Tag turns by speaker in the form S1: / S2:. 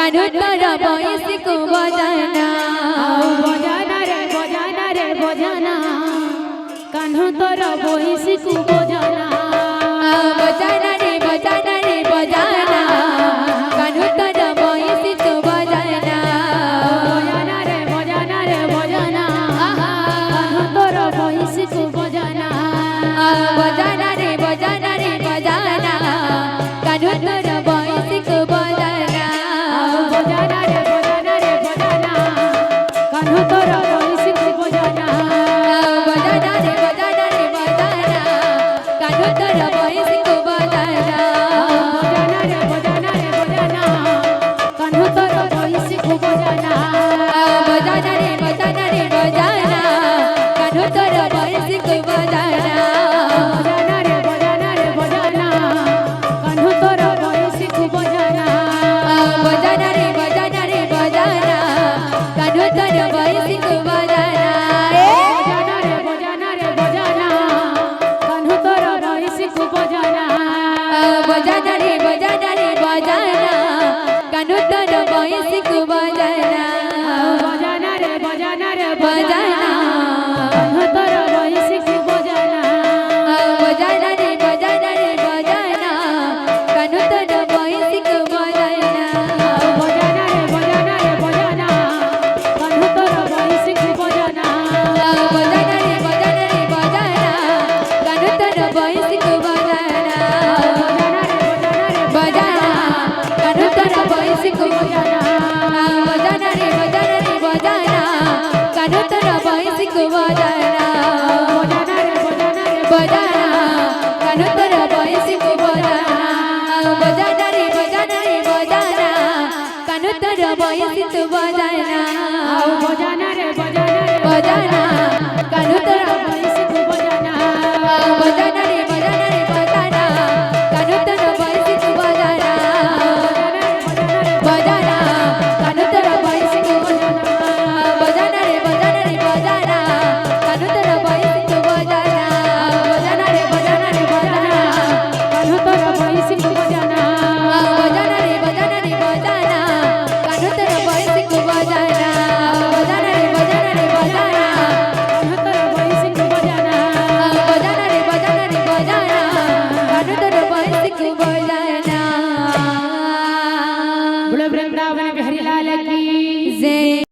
S1: कानू तोरा बॉयस को बजाना
S2: बजाना रे बजाना रे बजाना कान्हा तोरा बॉयस को बजाना
S1: बजाना रे बजाना रे बजाना कानू तोरा बॉयस को बजाना
S2: बजाना रे बजाना रे बजाना कान्हा तोरा बॉयस को बजाना
S1: बजाना रे बजाना रे बजाना कानू तोरा बॉयस को बजाना
S2: बजाना रे बजाना रे बजाना कान्हा तोरा बॉयस को बजाना
S1: बजाना रे बजाना रे बजाना कानू तोरा बॉयस को बजाना
S2: बजाना रे बजाना रे बजाना कान्हा तोरा बॉयस को बजाना
S1: बजाना रे बजाना रे बजाना कानू तोरा बॉयस को बजाना
S2: बजाना रे बजाना रे बजाना कान्हा तोरा बॉयस को बजाना
S1: बजाना रे बजाना रे बजाना कानू तोरा बॉयस को बजाना
S2: बजाना रे बजाना रे बजाना कान्हा तोरा बॉयस को बजाना
S1: बजाना रे बजाना रे बजाना कानू तोरा बॉयस को बजाना
S2: बजाना रे बजाना रे
S1: बजाना
S2: कान्हा तोरा बॉयस को बजाना
S1: बजाना रे बजाना रे बजाना कानू तोरा बॉयस को बजाना
S2: बजाना रे बजाना रे बजाना कान्हा तोरा बॉयस को बजाना
S1: बजाना रे बजाना रे बजाना कानू तोरा बॉयस को बजाना बजाना कानू तोरा बॉयस को बजाना बजाना रे बजाना रे बजाना कानू तोरा बॉयस को बजाना
S2: बजाना रे बजाना रे
S1: बजाना कानू तोरा बॉयस को बजाना बजाना रे बजाना रे बजाना कानू तोरा बॉयस को बजाना
S2: बजाना रे बजाना रे
S1: बजाना कानू तोरा
S2: बॉयस को बजाना
S1: बजाना रे बजाना रे बजाना कानू तोरा बॉयस को बजाना बजाना कानू तोरा बॉयस को बजाना रे बजाना रे बजाना कानू तोरा बॉयस को बजाना बजाना रे बजाना रे बजाना
S2: कान्हा तोरा बॉयस को बजाना
S1: बजाना रे बजाना रे बजाना कानू तोरा बॉयस को बजाना बजाना रे बजाना रे बजाना
S2: कान्हा तोरा बॉयस को बजाना
S1: बजाना रे बजाना रे बजाना कानू तोरा बॉयस को बजाना